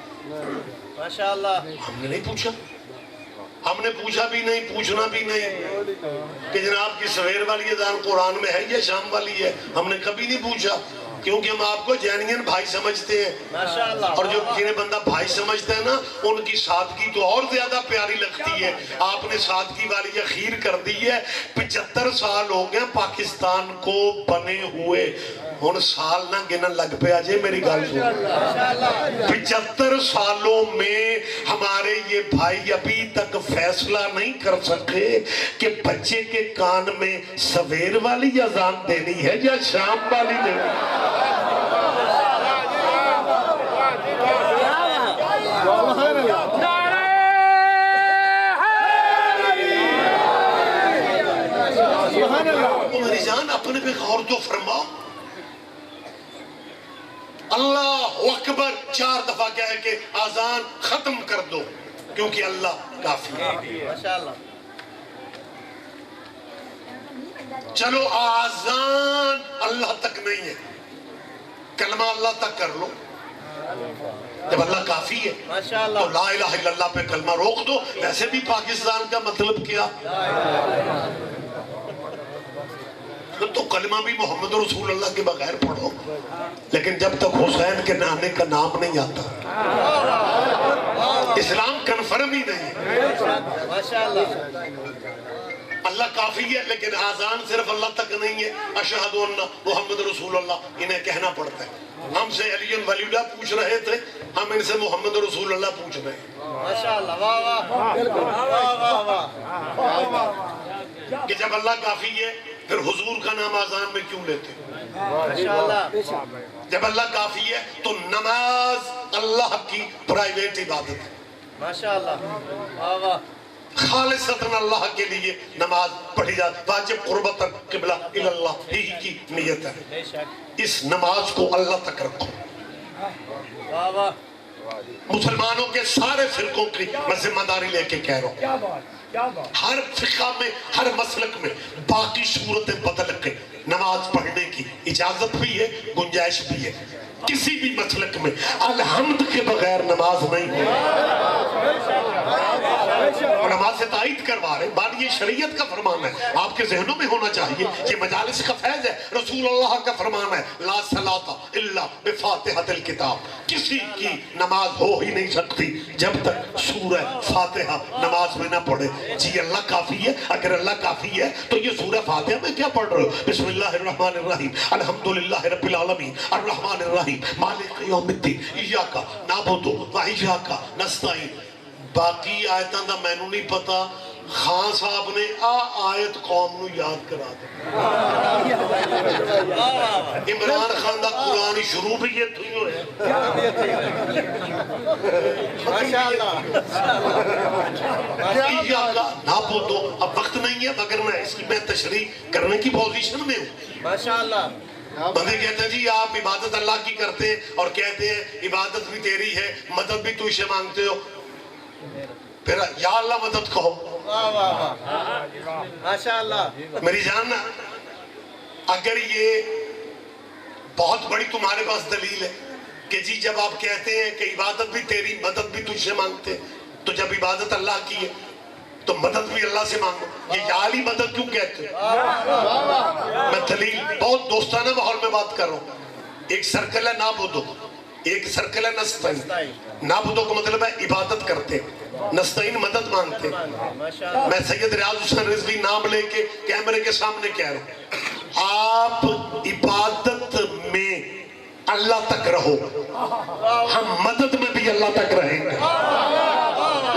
Speaker 1: ہم نے نہیں پوچھا ہم نے پوچھا بھی نہیں پوچھنا بھی نہیں کہ جناب کی سویر والی اذان قرآن میں ہے یا شام والی ہے ہم نے کبھی نہیں پوچھا کیونکہ ہم آپ کو جینین بھائی سمجھتے ہیں اور جو جنہیں بندہ بھائی سمجھتے ہیں نا ان کی سادگی تو اور زیادہ پیاری لگتی ہے آپ نے سادگی والی اخیر کر دی ہے 75 سال ہو گئے پاکستان کو بنے ہوئے ہن سال نہ گنن لگ پہ آجے میری گل سن 75 سالوں میں ہمارے یہ بھائی ابھی تک فیصلہ نہیں کر سکے کہ بچے کے کان میں سویر والی اذان دینی ہے یا شام والی دینی ہے میری جان اپنے پہ غور تو فرماؤ اللہ اکبر 4 دفعہ کہہ کے آزان ختم کر دو، کیونکہ اللہ کافی ہے۔
Speaker 2: ماشاءاللہ۔
Speaker 1: چلو آزان اللہ تک نہیں ہے، کلمہ اللہ تک کر لو، جب اللہ کافی ہے
Speaker 2: ماشاءاللہ۔
Speaker 1: تو لا الہ الا اللہ پہ کلمہ روک دو۔ ویسے بھی پاکستان کا مطلب کیا، تو کلمہ بھی محمد رسول اللہ کے بغیر پڑھو، لیکن جب تک حسین کے نانے کا نام نہیں آتا اسلام کنفرم ہی نہیں۔
Speaker 2: ماشاءاللہ۔
Speaker 1: اللہ کافی ہے، لیکن آزان صرف اللہ تک نہیں ہے۔ اشہد ان محمد رسول اللہ انہیں کہنا پڑتا ہے۔ ہم سے علی ولی اللہ پوچھ رہے تھے، ہم ان سے محمد رسول اللہ پوچھ رہے ہیں
Speaker 2: ماشاءاللہ۔ واہ واہ واہ واہ واہ۔
Speaker 1: کہ جب اللہ کافی ہے پھر حضور کا نام آزان میں کیوں لیتے؟
Speaker 2: ماشاءاللہ۔
Speaker 1: جب اللہ کافی ہے تو نماز اللہ کی پرائیویٹ عبادت ہے،
Speaker 2: ماشاءاللہ۔ واہ واہ۔
Speaker 1: خالصتاً اللہ کے لیے نماز پڑھی جاتی، واجب قربت قبلہ اللہ ہی کی نیت ہے۔
Speaker 2: بے شک۔
Speaker 1: اس نماز کو اللہ تک رکھو۔
Speaker 2: واہ واہ۔
Speaker 1: مسلمانوں کے سارے فرقوں کی میں ذمہ داری لے کے کہہ رہا ہوں، ہر فقہ میں ہر مسلک میں باقی صورتیں بدل کے نماز پڑھنے کی اجازت بھی ہے، گنجائش بھی ہے۔ کسی بھی مسلک میں الحمد کے بغیر نماز نہیں ہے۔ علماء سے تائید کروا رہے، بعد یہ شریعت کا فرمان ہے، آپ کے ذہنوں میں ہونا چاہیے، یہ مجالس کا فیض ہے، رسول اللہ کا فرمان ہے، لا صلاۃ الا بفاتحۃ الکتاب، کسی کی نماز ہو ہی نہیں سکتی جب تک سورہ فاتحہ نماز میں نہ پڑھے۔ جی اللہ کافی ہے، اگر اللہ کافی ہے تو یہ سورہ فاتحہ میں کیا پڑھ رہے ہو؟ بسم اللہ الرحمن الرحیم، الحمدللہ رب العالمین، الرحمن الرحیم، مالک یوم الدین، ایاک نعبد و ایاک نستعین۔ باقی آیتاں دا مینوں نہیں پتا، خان صاحب نے آیت قوم نو یاد کرا دی۔ عمران خان دا قرآن شروع بھی یہ تھی ہوئے،
Speaker 2: ماشاءاللہ۔
Speaker 1: ایاک نعبد، اب وقت نہیں ہے مگر میں تشریح کرنے کی پوزیشن میں ہوں۔
Speaker 2: ماشاءاللہ۔
Speaker 1: بندے کہتے ہیں جی آپ عبادت اللہ کی کرتے ہیں اور کہتے ہیں عبادت بھی تیری ہے، مدد بھی تو اسے مانگتے ہو، پھر یا اللہ مدد کہو۔
Speaker 2: واہ واہ واہ۔ ماشاءاللہ۔
Speaker 1: میری جان، اگر یہ بہت بڑی تمہارے پاس دلیل ہے کہ جی جب آپ کہتے ہیں کہ عبادت بھی تیری مدد بھی تجھ سے مانگتے، تو جب عبادت اللہ کی ہے تو مدد بھی اللہ سے مانگو، یہ یا علی مدد کیوں کہتے ہیں؟ میں دلیل بہت دوستانہ ماحول میں بات کر رہا ہوں۔ ایک سرکل ہے نعبدو، ایک سرکل ہے نستعین۔ نعبدو کا مطلب ہے عبادت کرتے، نستعین مدد مانگتے۔ میں سید ریاض حسین رضوی نام لے کے کیمرے کے سامنے کہہ رہا ہوں، آپ عبادت میں اللہ تک رہو، ہم مدد میں بھی اللہ تک رہیں گے۔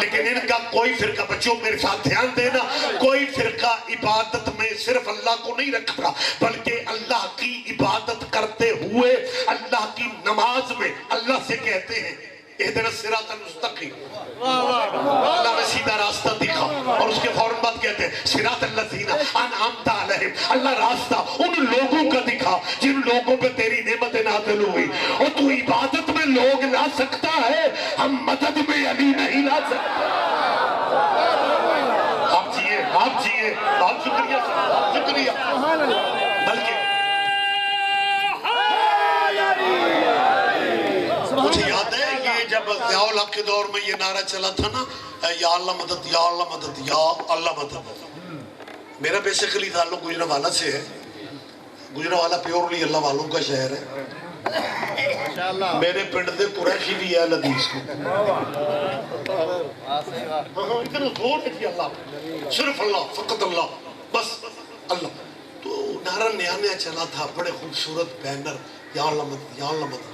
Speaker 1: لیکن ان کا کوئی فرقہ، بچوں میرے ساتھ دھیان دینا، کوئی فرقہ عبادت میں صرف اللہ کو نہیں رکھتا، بلکہ اللہ کی عبادت کرتے ہوئے اللہ کی نماز میں اللہ سے کہتے ہیں اہدنا الصراط المستقیم، اللہ میں سیدھا راستہ دکھا، اور اس کے فوراً بعد کہتے ہیں صراط الذین انعمت علیہم، اللہ راستہ ان لوگوں کا دکھا جن لوگوں پہ تیری نعمت نازل ہوئی۔ اور تو عبادت میں لوگ لا سکتا ہے، ہم مدد میں علی نہیں لا سکتا۔ آپ جیئے، بہت شکریہ، شکریہ۔ بلکہ مجھے یاد ہے یہ جب ضیاء الحق کے دور میں یہ نعرہ چلا تھا نا، یا اللہ مدد، یا اللہ مدد، یا اللہ مدد۔ میرا بیسیکلی تعلق گجرانوالہ سے ہے، گجرانوالہ پیورلی اللہ والوں کا شہر ہے۔ میرے پنڈ دے قریشی بھی ہے حدیث کو، اتنا زور ہے کہ اللہ، صرف اللہ، فقط اللہ، بس اللہ۔ تو نعرہ نیا نیا چلا تھا، بڑے خوبصورت بینر، یا اللہ مدد، یا اللہ مدد۔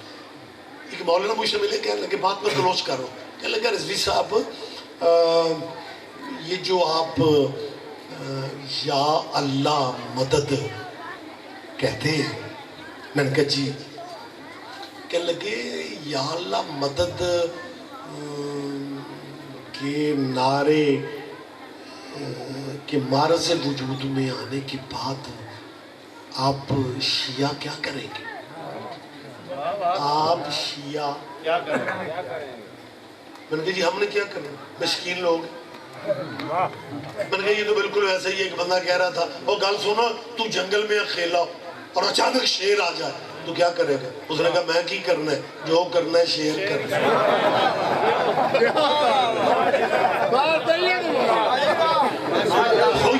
Speaker 1: ایک مولانا مجھ سے ملے، کہنے لگے بات میں کلوز کر رہا ہوں، کہنے لگا رضوی صاحب یہ جو آپ یا اللہ مدد کہتے ہیں، میں نے کہا جی، کہنے لگے یا اللہ مدد کے نعرے کے معرض وجود میں آنے کے بعد آپ شیعہ کیا کریں گے؟ آپ شیعہ. میں نے کہا جی ہم نے کیا کرنا, مسکین لوگ. میں نے کہا یہ تو بالکل ویسا ہی ایک بندہ کہہ رہا تھا وہ گل سنو تو جنگل میں اکیلا اور اچانک شیر آ جائے تو کیا کرے گا؟ اس نے کہا میں کی کرنا ہے, جو کرنا ہے شیر کرنا ہے.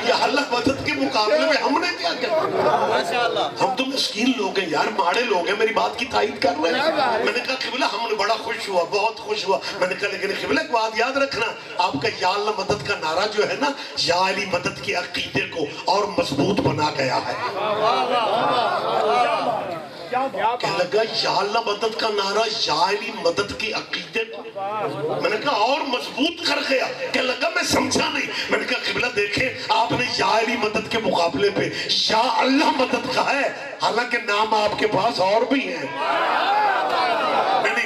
Speaker 1: یا اللہ مدد کے مقابلے میں ہم نے کیا کرنا؟ ہم تو مسکین لوگ ہیں یار, ماڑے لوگ ہیں. میری بات کی تائید کر رہے ہیں. میں نے کہا قبلہ ہم نے بڑا خوش ہوا, بہت خوش ہوا. میں نے کہا لیکن قبلہ ایک بات یاد رکھنا, آپ کا یا اللہ مدد کا نعرہ جو ہے نا, یا علی مدد کے عقیدے کو اور مضبوط بنا گیا ہے. کہ لگا یا اللہ مدد کا نعرہ یا علی مدد کے عقیدے کو, میں نے کہا اور مضبوط کر گیا. کہ لگا میں سمجھا نہیں. میں نے کہا قبلہ دیکھیں آپ نے یا علی مدد کے مقابلے پہ یا اللہ مدد کا ہے, حالانکہ نام آپ کے پاس اور بھی ہیں.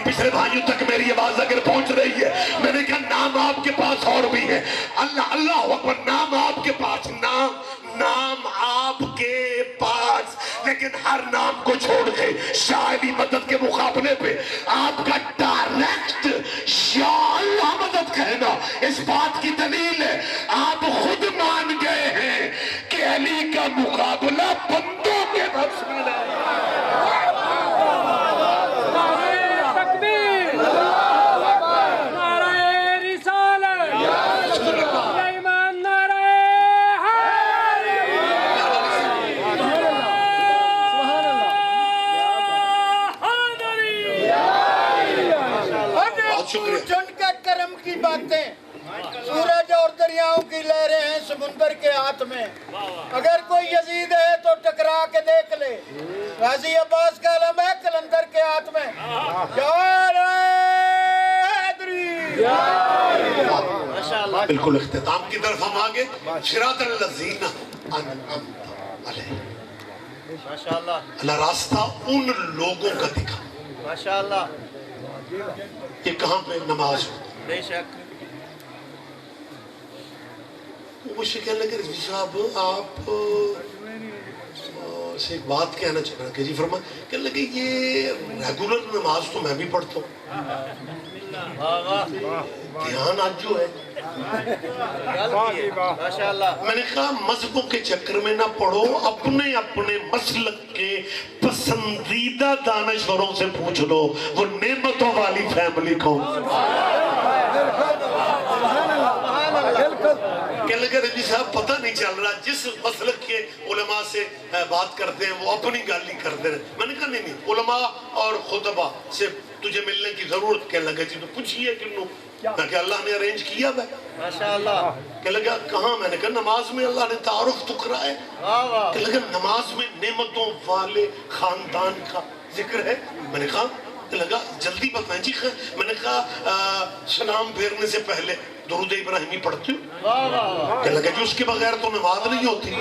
Speaker 1: پچھلے بھائیوں تک میری آواز اگر پہنچ رہی ہے, میں نے کہا نام آپ کے پاس اور بھی ہے. اللہ اللہ اکبر, نام آپ کے پاس, نام آپ کے پاس, لیکن ہر نام کو چھوڑ کے شاعری مدد کے مقابلے پہ آپ کا ڈائریکٹ یا اللہ مدد کہنا اس بات کی دلیل ہے آپ خود مان گئے ہیں کہ علی کا مقابلہ بندوں کے بس میں ہے.
Speaker 4: سورج اور دریاؤں کی لہریں ہیں سمندر کے ہاتھ میں, اگر کوئی یزید ہے تو ٹکرا کے دیکھ لے. غازی عباس کا علم ہے کلندر کے ہاتھ میں.
Speaker 1: بالکل اختتام کی طرف ہم آگے. صراط الذین انعمت علیہم, اللہ راستہ ان لوگوں کا دکھا.
Speaker 4: ماشاءاللہ.
Speaker 1: یہ کہاں پہ نماز ہو؟
Speaker 4: بے شک.
Speaker 1: مجھے کہنے لگے رضوی صاحب آپ سے ایک بات کہنا چاہ رہا کہ جی فرما, کہنے لگے یہ ریگولر نماز تو میں بھی پڑھتا ہوں, دھیان آج جو ہے. میں نے کہا مذہبوں کے چکر میں نہ پڑھو, اپنے اپنے مسلک کے پسندیدہ دانشوروں سے پوچھ لو وہ نعمتوں والی فیملی کون. کہ لگے رضی صاحب پتہ نہیں چل رہا, جس مسلک کے علماء سے بات کرتے ہیں وہ اپنی گالی کرتے ہیں. میں نے کہا نہیں علماء اور خطبہ سے تجھے ملنے کی ضرورت. کہنے لگا جی تو پوچھئے کنوں. میں کہ اللہ نے ارینج کیا ہے. ماشاءاللہ. کہ لگا کہاں؟ میں نے کہا نماز میں اللہ نے تعارف تو کرائے. کہ لگا نماز میں نعمتوں والے خاندان کا ذکر ہے. میں نے کہا کہ لگا جلدی بتائیں جی. میں نے کہا سلام پھیرنے سے پہلے درود ابراہیمی پڑھتی ہوں. کہ لگا جی اس کے بغیر تو نماز نہیں ہوتی.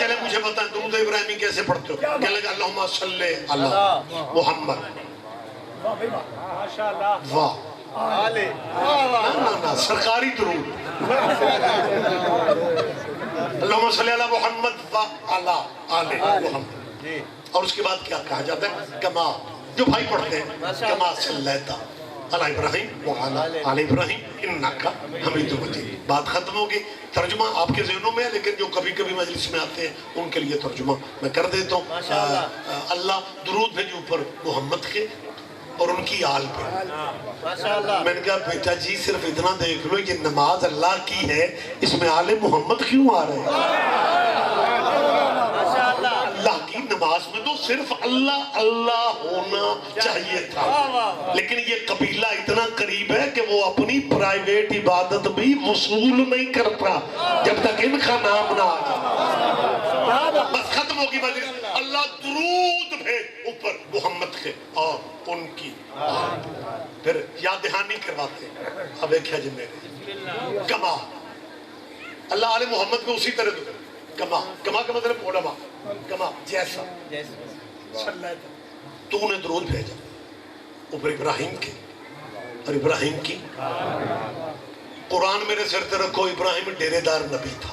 Speaker 1: چلے مجھے بتائیں درود ابراہیمی کیسے پڑھتے ہو؟ کہ لگا اللہم صلی علی محمد. واہ سرکاری درود. اللہم صلی علی محمد و علی آل محمد. اور اس کے بعد کیا کہا جاتا ہے؟ کما, جو بھائی پڑھتے ہیں کما صلیت علی ابراہیم وعلی آل ابراہیم انکا حمید مجید. بات ختم ہوگی. ترجمہ آپ کے ذہنوں میں ہے, لیکن جو کبھی کبھی مجلس میں آتے ہیں ان کے لیے ترجمہ میں کر دیتا ہوں. اللہ درود بھیجے اوپر محمد کے اور ان کی آل پہ. میں نے کہا بیٹا جی صرف اتنا دیکھ لو, یہ نماز اللہ کی ہے, اس میں آل محمد کیوں آ رہے ہیں؟ اللہ کی نماز میں تو صرف اللہ اللہ ہونا چاہیے تھا, لیکن یہ قبیلہ اتنا قریب ہے کہ وہ اپنی پرائیویٹ عبادت بھی وصول نہیں کرتا جب تک ان کا نام نہ آ جائے. بس ختم ہوگی مجلس. اللہ درود بھیج اوپر محمد کے اور ان کی. پھر یاد دہانی کرواتے ہیں. اب ایک ہے جنہیں کما اللہ علیہ محمد کو اسی طرح دو. کما کما کا مطلب علماء کما جیسا تو نے درود بھیجا اوپر ابراہیم کے اور ابراہیم کی. قرآن میرے سر تے رکھو, ابراہیم ڈیرے دار نبی تھا.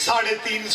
Speaker 1: 3.5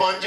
Speaker 1: 5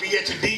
Speaker 1: PhD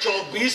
Speaker 1: 24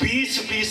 Speaker 1: 20-20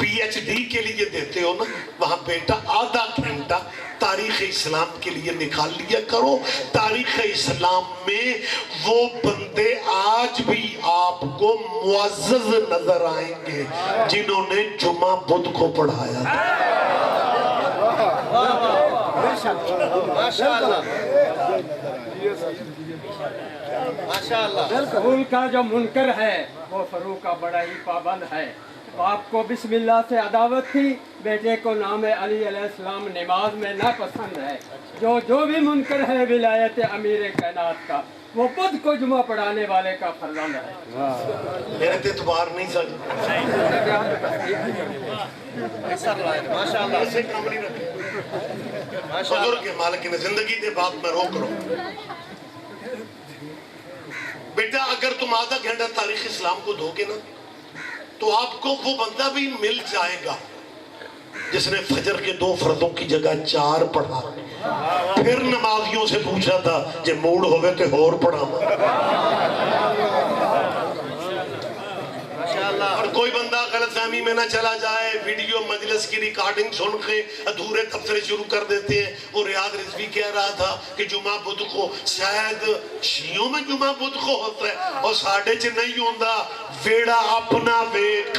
Speaker 1: PhD کے لیے دیتے ہو نا, وہاں بیٹا آدھا گھنٹہ تاریخ اسلام کے لیے نکال لیا کرو. تاریخ اسلام میں وہ بندے آج بھی آپ کو معزز نظر آئیں گے جنہوں نے جمعہ بدھ کو پڑھایا.
Speaker 5: اسکول کا جو منکر ہے وہ فروغ کا بڑا ہی پابند ہے. باپ کو بسم اللہ سے عداوت تھی, بیٹے کو نام علی علیہ السلام نماز میں ناپسند ہے. جو بھی منکر ہے ولایت امیر کائنات کا, وہ بدھ کو جمعہ پڑھانے والے کا فرزند ہے.
Speaker 1: میرے تے اعتبار نہیں سکتے. ایسے کام نہیں رکھے. بزرگ مالک نے زندگی دے بات میں روک رہا. بیٹا اگر تم آدھا گھنٹہ تاریخ اسلام کو دو گے نا تو آپ کو وہ بندہ بھی مل جائے گا جس نے فجر کے 2 فرضوں کی جگہ 4 پڑھا, پھر نمازیوں سے پوچھا تھا جے موڑ ہوئے تو اور پڑھا. اور کوئی بندہ غلط فہمی میں نہ چلا جائے, ویڈیو مجلس کی ریکارڈنگ سن کے ادھورے تبصرے شروع کر دیتے ہیں. وہ ریاض رضوی کہہ رہا تھا کہ جمعہ بدھ کو, شاید شیعوں میں جمعہ بدھ کو ہوتا ہے اور ساڑھے چ نہیں ہوتا. ویڑا اپنا ویک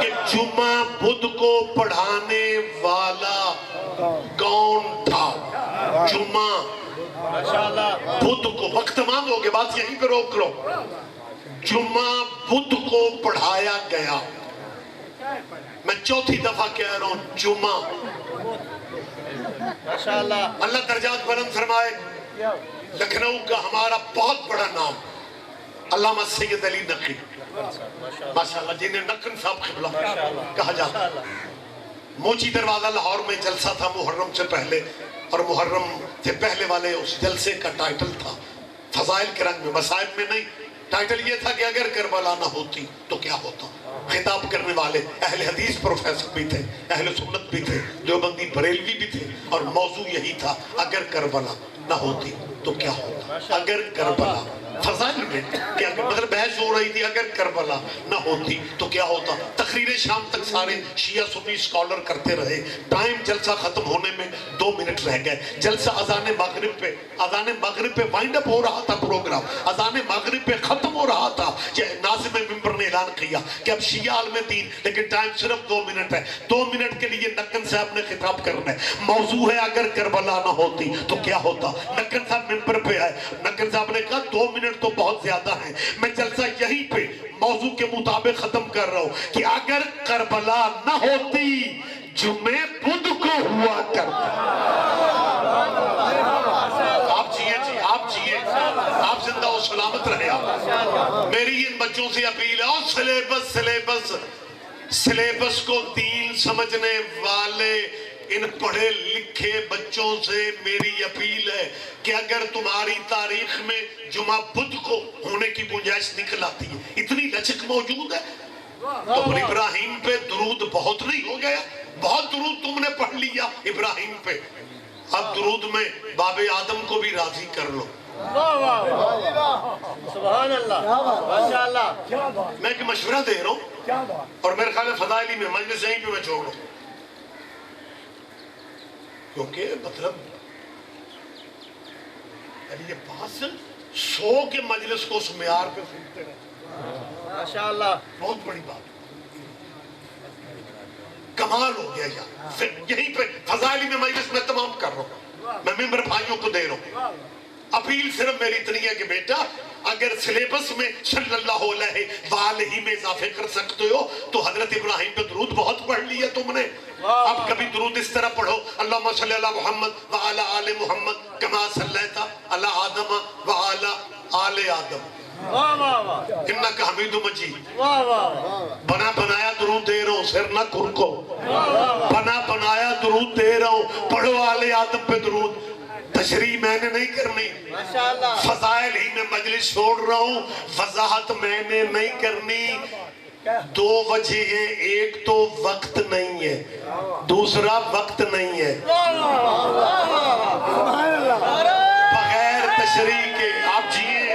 Speaker 1: کہ جمعہ بدھ کو پڑھانے والا کون تھا. جمعہ بدھ کو, وقت تمام ہو گئے, بات یہیں پہ روک لو. جمعہ بدھ کو پڑھایا گیا. میں چوتھی دفعہ کہہ رہا ہوں جمعہ. اللہ درجات بلند فرمائے. لکھنؤ کا ہمارا بہت بڑا نام علامہ سید علی نقی, ماشاءاللہ, جنہیں نقن صاحب قبلہ کہا جاتا. موچی دروازہ لاہور میں جلسہ تھا محرم سے پہلے, اور محرم سے پہلے والے اس جلسے کا ٹائٹل تھا فضائل کے رنگ میں, مصائب میں نہیں. ٹائٹل یہ تھا کہ اگر کربلا نہ ہوتی تو کیا ہوتا. خطاب کرنے والے اہل حدیث پروفیسر بھی تھے, اہل سنت بھی تھے, دیوبندی بریلوی بھی تھے, اور موضوع یہی تھا اگر کربلا نہ ہوتی تو کیا ہوتا. اگر کربلا فضائل میں کیا مطلب بحث ہو رہی تھی, اگر کربلا نہ ہوتی تو کیا ہوتا. تقریر شام تک سارے شیعہ سنی اسکالر کرتے رہے. ٹائم جلسہ ختم ہونے میں 2 منٹ رہ گئے. جلسہ اذان مغرب پہ وائنڈ اپ ہو رہا تھا پروگرام, اذان مغرب پہ ختم ہو رہا تھا. ناظم ممبر نے اعلان کیا کہ اب شیعہ عالم دین, لیکن ٹائم صرف 2 منٹ ہے. 2 منٹ کے لیے نقن صاحب نے خطاب کرنا ہے. موضوع ہے اگر کربلا نہ ہوتی تو کیا ہوتا. نقن صاحب ممبر پہ آئے. نقن صاحب نے کہا 2 منٹ تو بہت زیادہ ہیں, میں جلسہ یہیں پہ موضوع کے مطابق ختم کر رہا ہوں کہ اگر کربلا نہ ہوتی جمعہ بدھ کو ہوا کرتا. آپ جیئے جی, آپ جیئے, آپ زندہ و سلامت رہے. آپ میری ان بچوں سے اپیل ہے, اور سلیبس کو دین سمجھنے والے ان پڑھے لکھے بچوں سے میری اپیل ہے کہ اگر تمہاری تاریخ میں جمعہ بدھ کو ہونے کی گنجائش نکل آتی ہے, اتنی لچک موجود ہے, تو پھر ابراہیم پہ درود بہت نہیں ہو گیا. بہت درود تم نے پڑھ لیا ابراہیم پہ, اب درود میں باب آدم کو بھی راضی کر لو.
Speaker 4: سبحان اللہ, ماشاءاللہ.
Speaker 1: میں ایک مشورہ دے رہا ہوں, اور میرے خیال ہے فضائلی میں مجلس یہیں پہ میں چھوڑ رہا ہوں, کیونکہ مطلب یہ بات 100 کے مجلس کو اس معیار پہ سنتے رہے,
Speaker 4: ماشاءاللہ,
Speaker 1: بہت بڑی بات, کمال ہو گیا. یار یہیں پہ فضائلی میں مجلس میں تمام کر رہا ہوں, میں ممبر بھائیوں کو دے رہا ہوں. اپیل صرف میری اتنی ہے کہ بیٹا اگر سلیبس میں صلی اللہ علیہ وآلہ میں اضافے کر سکتے ہو تو حضرت ابراہیم پہ درود بہت پڑھ لیا تم نے. اب کبھی درود اس طرح پڑھو, اللہم صلی علی محمد وعلی آل محمد کما صلیت علی آدم وعلی آل آدم انکا حمید مجید. بنا بنایا درود دے رہا ہوں, سر نہ کرکو, بنا بنایا درود دے رہا ہوں, پڑھو آل آدم پہ درود. تشریح میں نے نہیں کرنی, فضائل ہی میں مجلس چھوڑ رہا ہوں, وضاحت میں نے نہیں کرنی. 2 وجہ ہیں, ایک تو وقت نہیں ہے, دوسرا وقت نہیں ہے. بغیر تشریح کے آپ جیئے,